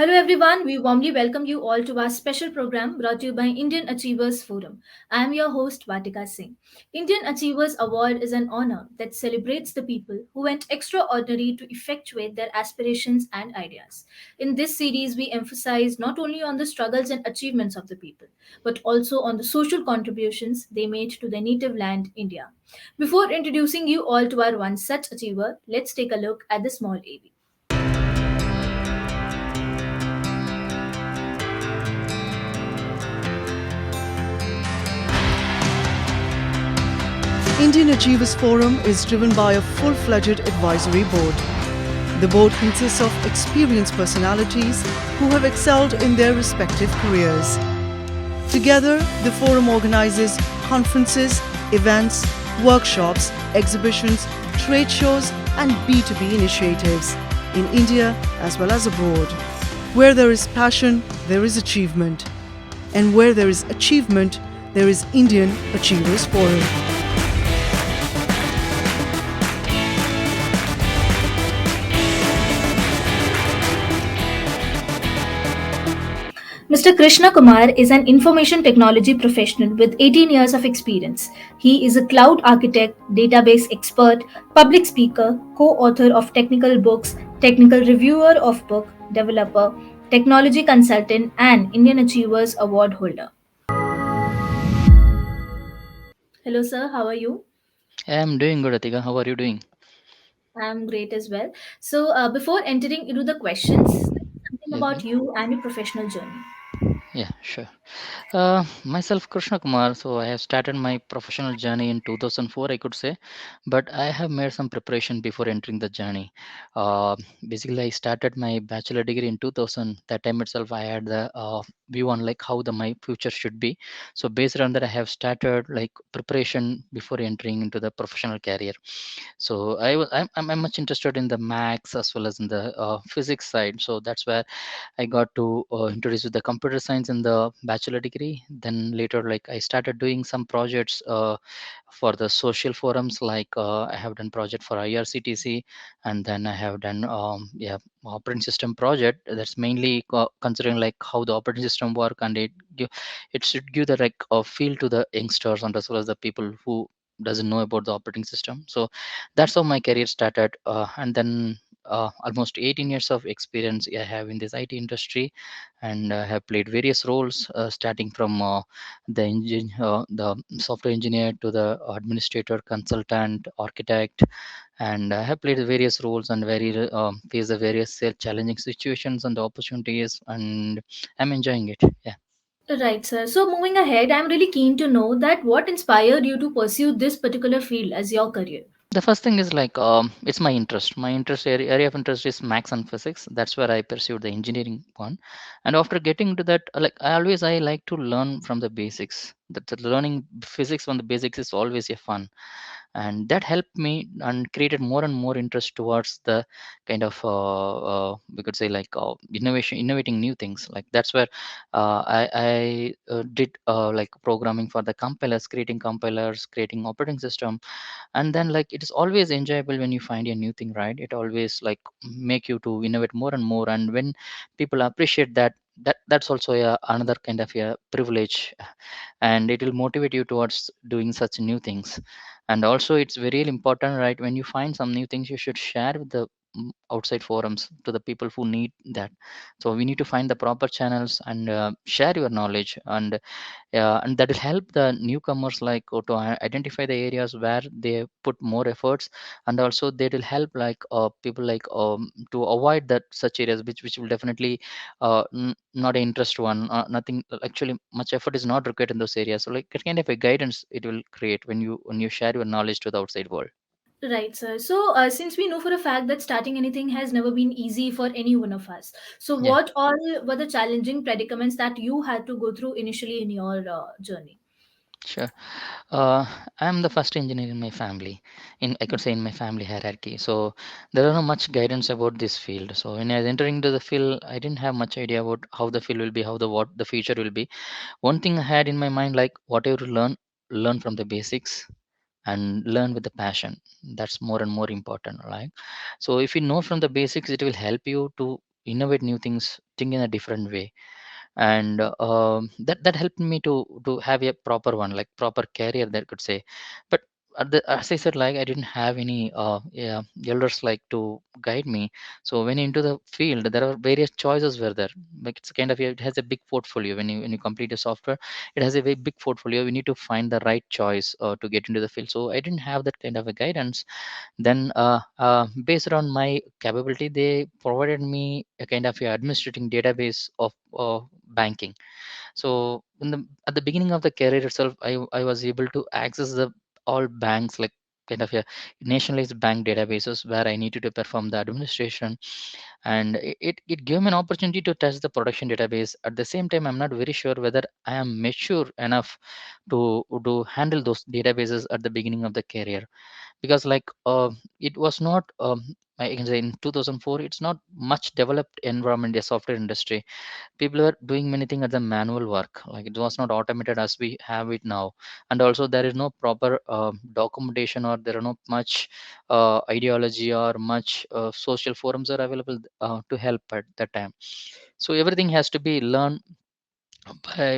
Hello everyone, we warmly welcome you all to our special program brought to you by Indian Achievers Forum. I am your host Vatika Singh. Indian Achievers Award is an honor that celebrates the people who went extraordinary to effectuate their aspirations and ideas. In this series, we emphasize not only on the struggles and achievements of the people, but also on the social contributions they made to their native land, India. Before introducing you all to our one such achiever, let's take a look at the small AV. Indian Achievers Forum is driven by a full-fledged advisory board. The board consists of experienced personalities who have excelled in their respective careers. Together, the forum organizes conferences, events, workshops, exhibitions, trade shows, and B2B initiatives in India as well as abroad. Where there is passion, there is achievement. And where there is achievement, there is Indian Achievers Forum. Mr. Krishnakumar is an information technology professional with 18 years of experience. He is a cloud architect, database expert, public speaker, co-author of technical books, technical reviewer of book, developer, technology consultant, and Indian Achievers Award holder. Hello, sir. How are you? I'm doing good, Atika. How are you doing? I'm great as well. So, before entering into the questions, something about Okay. you and your professional journey. Yeah, sure. Myself, Krishna Kumar. So I have started my professional journey in 2004, I could say, but I have made some preparation before entering the journey. Uh, Basically, I started my bachelor degree in 2000. That time itself, I had the view on like how the my future should be. So based on that, I have started like preparation before entering into the professional career. So I'm much interested in the maths as well as in the physics side. So that's where I got to introduce with the computer science in the bachelor degree. Then later, like I started doing some projects for the social forums. Like I have done project for IRCTC, and then I have done operating system project. That's mainly considering like how the operating system work, and it should give the like feel to the youngsters and as well as the people who doesn't know about the operating system. So that's how my career started, and then almost 18 years of experience I have in this IT industry, and have played various roles, starting from the software engineer to the administrator, consultant, architect, and I have played various roles and faced the various challenging situations and opportunities, and I'm enjoying it. Yeah. Right, sir. So moving ahead, I'm really keen to know that what inspired you to pursue this particular field as your career. The first thing is like it's my interest. My area of interest is maths and physics. That's where I pursued the engineering one. And after getting to that, like I like to learn from the basics. The learning physics from the basics is always a fun, and that helped me and created more and more interest towards the kind of we could say like innovating new things. Like that's where I did like programming for the compilers, creating compilers, creating operating system. And then like it is always enjoyable when you find a new thing, right? It always like make you to innovate more and more, and when people appreciate that, that's also another kind of a privilege, and it will motivate you towards doing such new things. And also it's very important, right? When you find some new things, you should share with the outside forums to the people who need that. So we need to find the proper channels and share your knowledge, and that will help the newcomers like to identify the areas where they put more efforts, and also they will help like people like to avoid that such areas which will definitely not an interest one, nothing actually much effort is not required in those areas. So like that kind of a guidance it will create when you share your knowledge to the outside world. Right, sir. So, since we know for a fact that starting anything has never been easy for any one of us, so Yeah, what all were the challenging predicaments that you had to go through initially in your journey? sure. uh, I'm the first engineer in my family, in I could say in my family hierarchy. So there are not much guidance about this field. So when I was entering into the field, I didn't have much idea about how the field will be, how the what the future will be. One thing I had in my mind, like whatever you learn from the basics and learn with the passion. That's more and more important, right? So if you know from the basics, it will help you to innovate new things, think in a different way. And that helped me to have a proper one, like proper career, that could say. But as I said, like I didn't have any yeah, elders like to guide me. So when into the field, there are various choices were there. Like it's kind of it has a big portfolio. When you complete a software, it has a very big portfolio. We need to find the right choice to get into the field. So I didn't have that kind of a guidance. Then based on my capability, they provided me a kind of a administrating database of banking. So at the beginning of the career itself, I was able to access the all banks, like kind of a nationalized bank databases where I needed to perform the administration. And it gave me an opportunity to test the production database. At the same time, I'm not very sure whether I am mature enough to handle those databases at the beginning of the career. Because like it was not I can say in 2004, it's not much developed environment, the software industry. People were doing many things at the manual work, like it was not automated as we have it now. And also there is no proper documentation, or there are not much ideology or much social forums are available to help at that time. So everything has to be learned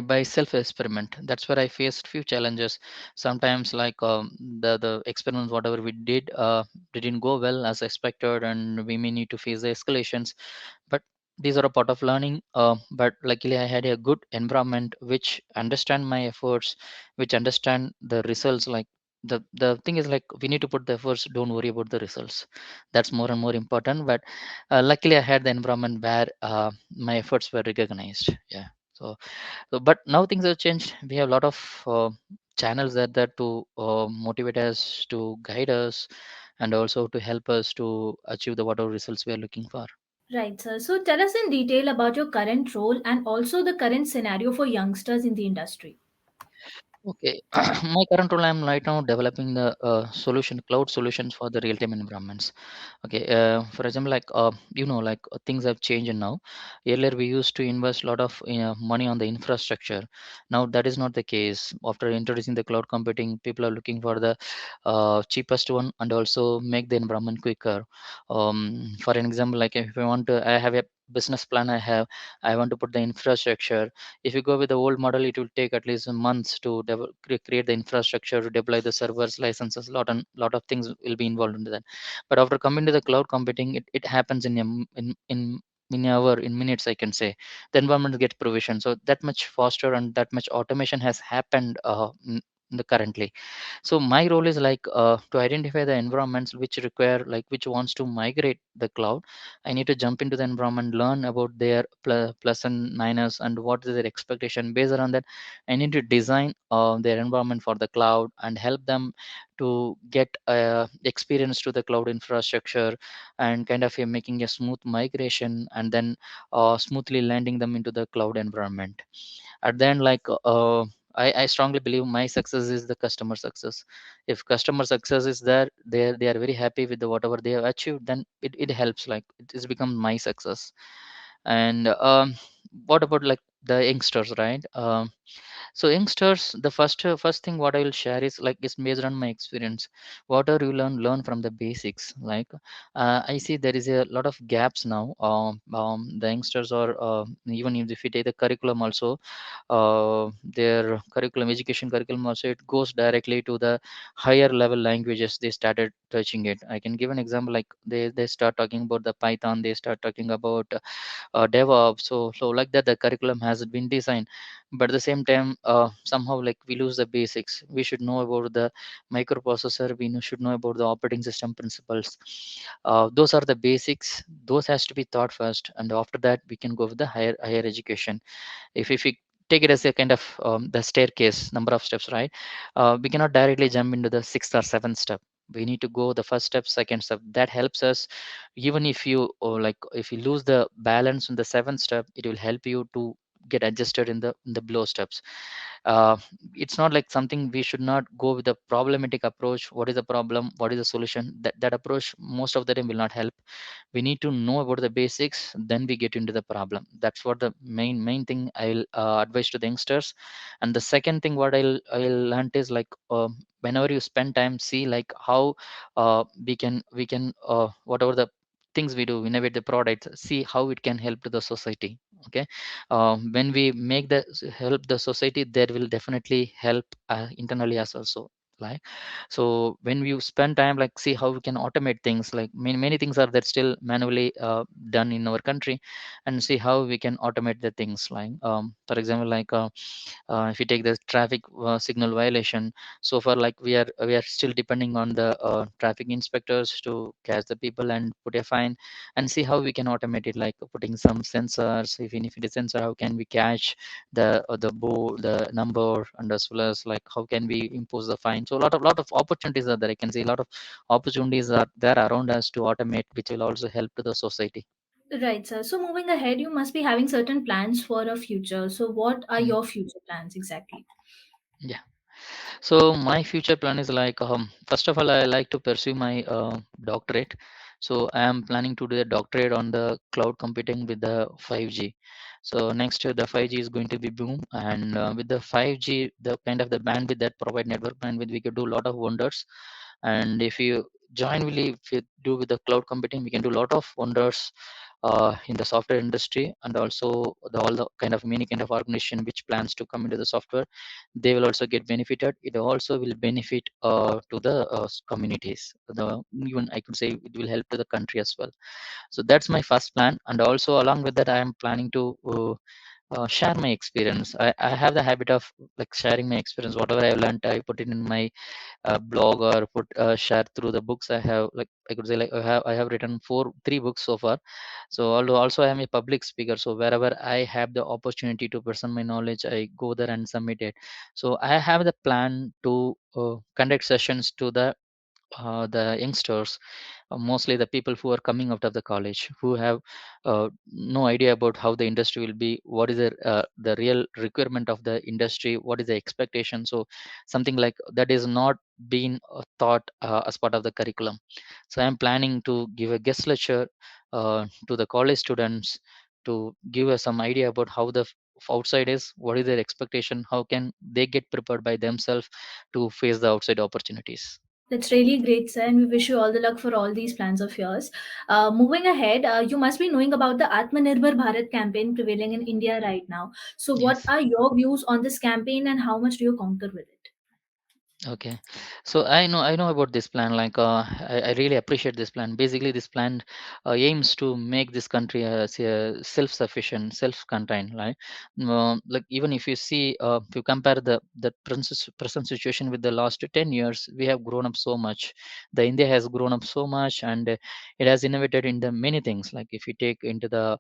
by self experiment. That's where I faced few challenges. Sometimes like the experiments whatever we did didn't go well as expected, and we may need to face the escalations. But these are a part of learning. But luckily I had a good environment which understand my efforts, which understand the results. Like the thing is, like we need to put the efforts, don't worry about the results. That's more and more important. But luckily I had the environment where my efforts were recognized. Yeah. So but now things have changed. We have a lot of channels there to motivate us, to guide us, and also to help us to achieve the whatever results we are looking for. Right, sir. So tell us in detail about your current role and also the current scenario for youngsters in the industry. Okay, my current role, I'm right now developing the cloud solutions for the real-time environments. Okay, for example, like like things have changed now. Earlier, we used to invest a lot of money on the infrastructure. Now that is not the case. After introducing the cloud computing, people are looking for the cheapest one and also make the environment quicker. For an example, like if I have a business plan, I want to put the infrastructure. If you go with the old model, it will take at least months to create the infrastructure, to deploy the servers, licenses, lot of things will be involved into that. But after coming to the cloud computing, it happens in minutes, I can say. The environment gets provision, so that much faster and that much automation has happened in the currently. So my role is like to identify the environments which require, like which wants to migrate the cloud. I need to jump into the environment, learn about their plus and minus and what is their expectation. Based on that, I need to design their environment for the cloud and help them to get experience to the cloud infrastructure, and kind of making a smooth migration, and then smoothly landing them into the cloud environment. At the end, like I strongly believe my success is the customer success. If customer success is there, they are very happy with the whatever they have achieved, then it helps, like it has become my success. And what about like the youngsters, right? So youngsters, the first thing what I will share is like is based on my experience. Whatever you learn from the basics. Like I see there is a lot of gaps now. The youngsters are even if you take the curriculum also, their curriculum, education curriculum also, it goes directly to the higher level languages. They started touching it. I can give an example, like they start talking about the Python, they start talking about DevOps. So like that, the curriculum has been designed. But at the same time, somehow like we lose the basics. We should know about the microprocessor. Should know about the operating system principles. Those are the basics. Those has to be taught first, and after that we can go with the higher education. If we take it as a kind of the staircase number of steps, right? We cannot directly jump into the sixth or seventh step. We need to go the first step, second step. That helps us. Even if you or like if you lose the balance in the seventh step, it will help you to get adjusted in the below steps. uh, it's not like something we should not go with a problematic approach. What is the problem, what is the solution? That approach most of the time will not help. We need to know about the basics, then we get into the problem. That's what the main thing I'll advise to the youngsters. And the second thing what I'll learn is like whenever you spend time, see like how we can whatever the things we do, innovate the products, see how it can help to the society. Okay. When we make the help the society, there will definitely help internally as also. Like, so when you spend time, like, see how we can automate things, like many things are that still manually done in our country, and see how we can automate the things, like for example, like if you take the traffic signal violation, so far, like, we are still depending on the traffic inspectors to catch the people and put a fine, and see how we can automate it, like putting some sensors. Even if it is sensor, how can we catch the number, and as well as, like, how can we impose the fine. So a lot of opportunities are there. I can see a lot of opportunities are there around us to automate, which will also help to the society. Right, sir. So moving ahead, you must be having certain plans for a future. So what are Mm, your future plans exactly? yeah. So my future plan is like, first of all, I like to pursue my doctorate. So I am planning to do a doctorate on the cloud computing with the 5G. So next year the 5G is going to be boom, and with the 5G, the kind of the bandwidth that provide network bandwidth, we could do a lot of wonders. And if you jointly, if you do with the cloud computing, we can do a lot of wonders in the software industry, and also all the kind of many kind of organization which plans to come into the software, they will also get benefited. It also will benefit to the communities. The even I could say it will help to the country as well. So that's my first plan, and also along with that, I am planning to share my experience. I have the habit of, like, sharing my experience. Whatever I learned, I put it in my blog, or put share through the books I have. Like, I could say, like, I have written three books so far. So although also I am a public speaker, so wherever I have the opportunity to present my knowledge, I go there and submit it. So I have the plan to conduct sessions to the youngsters, mostly the people who are coming out of the college, who have no idea about how the industry will be, what is the real requirement of the industry, what is the expectation. So something like that is not being taught as part of the curriculum. So I'm planning to give a guest lecture to the college students, to give us some idea about how the outside is, what is their expectation, how can they get prepared by themselves to face the outside opportunities. That's really great, sir, and we wish you all the luck for all these plans of yours. Moving ahead, you must be knowing about the Atmanirbhar Bharat campaign prevailing in India right now. So, what Yes. are your views on this campaign, and how much do you concur with it? Okay, so I know about this plan. Like, I really appreciate this plan. Basically, this plan aims to make this country self-sufficient, self-contained. Right? Like, even if you see, if you compare the present situation with the last 10 years, we have grown up so much. The India has grown up so much, and it has innovated in the many things. Like, if you take into the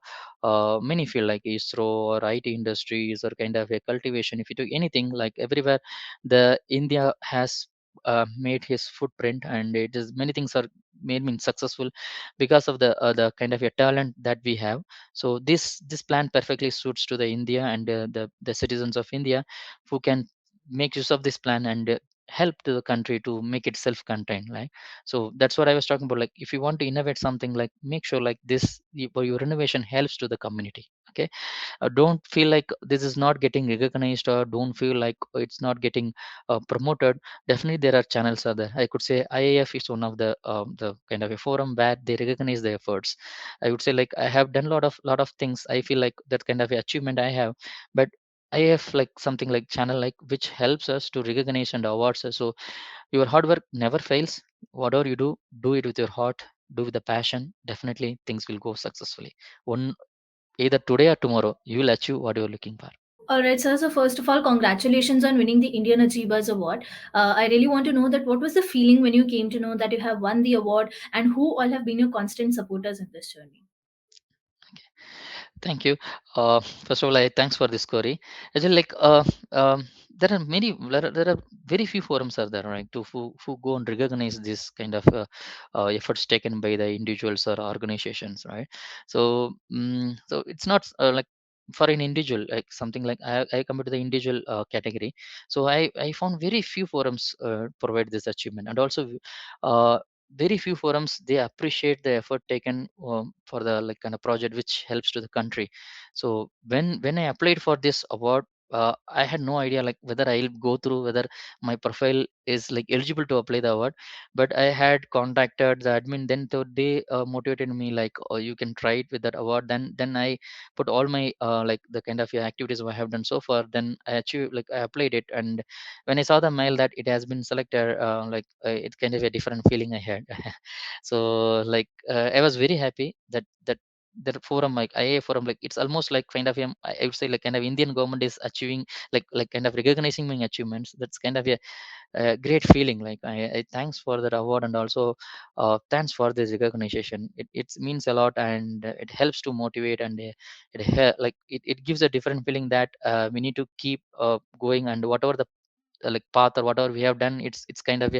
many field, like ISRO or IT industries, or kind of a cultivation, if you take anything, like everywhere, the India has made his footprint, and it is many things are made me successful because of the kind of a talent that we have. So this plan perfectly suits to the India, and the citizens of India, who can make use of this plan, and help to the country to make it self-contained. Like, so that's what I was talking about. Like, if you want to innovate something, like, make sure, like, your innovation helps to the community. Okay. Don't feel like this is not getting recognized, or don't feel like it's not getting promoted. Definitely there are channels are there. I could say IAF is one of the kind of a forum where they recognize the efforts. I would say, like, I have done a lot of things. I feel like that kind of a achievement I have, but IAF, like, something like channel, like, which helps us to recognize and awards us. So your hard work never fails. Whatever you do it with your heart, do with the passion. Definitely things will go successfully. One, either today or tomorrow, you will achieve what you're looking for. All right, sir. So, first of all, congratulations on winning the Indian Achievers Award. I really want to know that what was the feeling when you came to know that you have won the award, and who all have been your constant supporters in this journey? Thank you. First of all, thanks for this query. Actually, like, there are there are very few forums are there, right, to who go and recognize this kind of efforts taken by the individuals or organizations, right? So, so it's not like for an individual, like something like I come to the individual category. So I found very few forums provide this achievement, and also very few forums, they appreciate the effort taken for the, like, kind of project which helps to the country. So when I applied for this award, I had no idea like whether I'll go through, whether my profile is like eligible to apply the award. But I had contacted the admin, then they motivated me like, oh, you can try it with that award. Then I put all my like the kind of activities I have done so far, then I achieved, like I applied it. And when I saw the mail that it has been selected, it's kind of a different feeling I had. So like I was very happy that forum, like IA forum, like it's almost like kind of I would say like kind of Indian government is achieving, like kind of recognizing my achievements. That's kind of a great feeling. Like I thanks for that award, and also thanks for this recognition. It means a lot, and it helps to motivate, and it gives a different feeling that we need to keep going, and whatever the like path or whatever we have done, it's kind of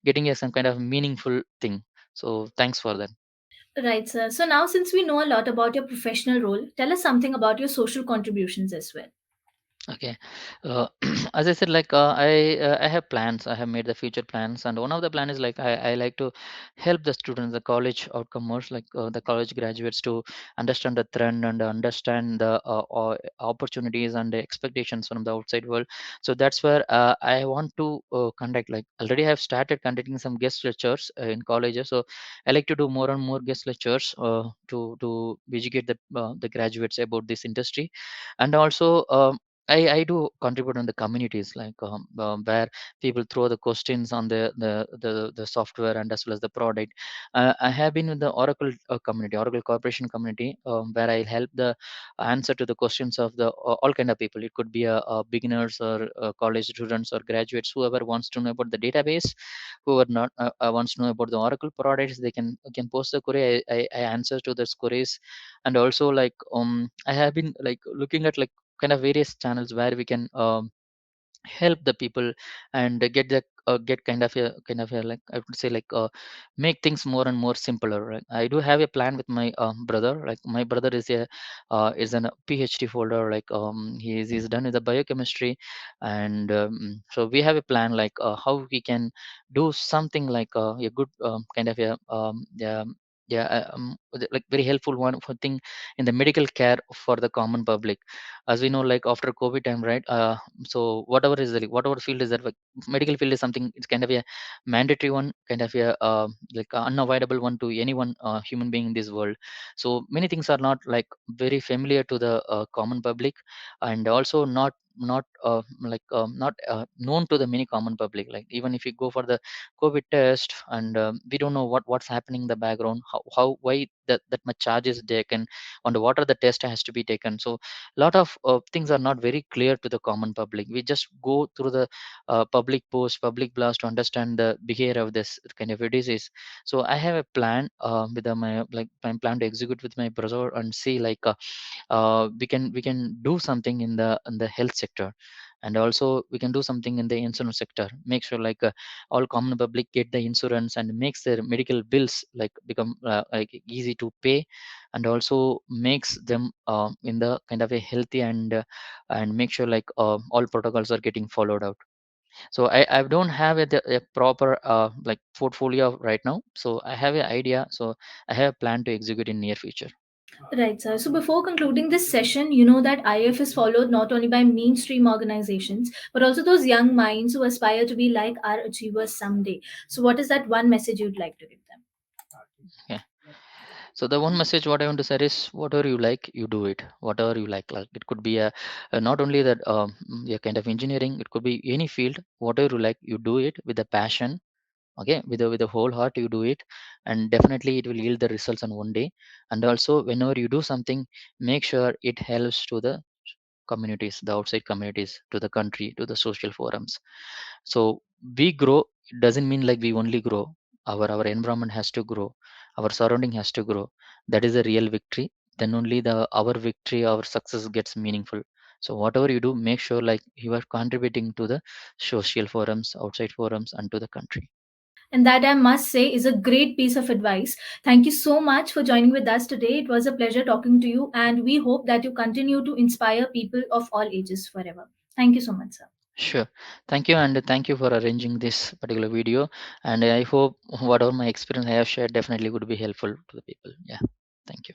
getting a some kind of meaningful thing. So thanks for that. Right, sir. So now, since we know a lot about your professional role, tell us something about your social contributions as well. Okay. As I said, like I have plans. I have made the future plans, and one of the plan is like I like to help the students, the college outcomers, like the college graduates, to understand the trend and understand the opportunities and the expectations from the outside world. So that's where I want to conduct. Like already I have started conducting some guest lectures in colleges. So I like to do more and more guest lectures to educate the graduates about this industry. And also I do contribute on the communities, like where people throw the questions on the software and as well as the product. I have been in the Oracle community, Oracle Corporation community, where I help the answer to the questions of the all kind of people. It could be beginners or college students or graduates, whoever wants to know about the database, whoever not wants to know about the Oracle products. They can post the query. I answer to those queries. And also like I have been like looking at like kind of various channels where we can help the people and get kind of a like I would say like make things more and more simpler, right? I do have a plan with my brother. Like my brother is an PhD folder, like he's done with the biochemistry. And so we have a plan like how we can do something like a good kind of a yeah like very helpful one for thing in the medical care for the common public. As we know, like after COVID time, right? So whatever is the whatever field is that, like medical field is something, it's kind of a mandatory one, kind of a like a unavoidable one to anyone human being in this world. So many things are not like very familiar to the common public, and also not known to the many common public. Like even if you go for the COVID test, and we don't know what's happening in the background, how why that much charges taken, and what are the test has to be taken. So lot of things are not very clear to the common public. We just go through the public post, public blast to understand the behavior of this kind of a disease. So I have a plan with my like my plan to execute with my brother and see like we can do something in the health sector. And also we can do something in the insurance sector, make sure like all common public get the insurance and makes their medical bills like become like easy to pay, and also makes them in the kind of a healthy and make sure like all protocols are getting followed out. So I don't have a proper like portfolio right now, so I have an idea. So I have a plan to execute in near future. Right, sir. So before concluding this session, you know that IF is followed not only by mainstream organizations, but also those young minds who aspire to be like our achievers someday. So, what is that one message you'd like to give them? Yeah. So the one message what I want to say is, whatever you like, you do it. Whatever you like it could be not only that yeah, kind of engineering. It could be any field. Whatever you like, you do it with a passion. Okay, with the whole heart you do it, and definitely it will yield the results on one day. And also whenever you do something, make sure it helps to the communities, the outside communities, to the country, to the social forums. So we grow. It doesn't mean like we only grow. Our environment has to grow, our surrounding has to grow. That is a real victory. Then only the our victory, our success gets meaningful. So whatever you do, make sure like you are contributing to the social forums, outside forums, and to the country. And that, I must say, is a great piece of advice. Thank you so much for joining with us today. It was a pleasure talking to you, and we hope that you continue to inspire people of all ages forever. Thank you so much, sir. Sure. Thank you, and thank you for arranging this particular video. And I hope whatever my experience I have shared definitely would be helpful to the people. Yeah. Thank you.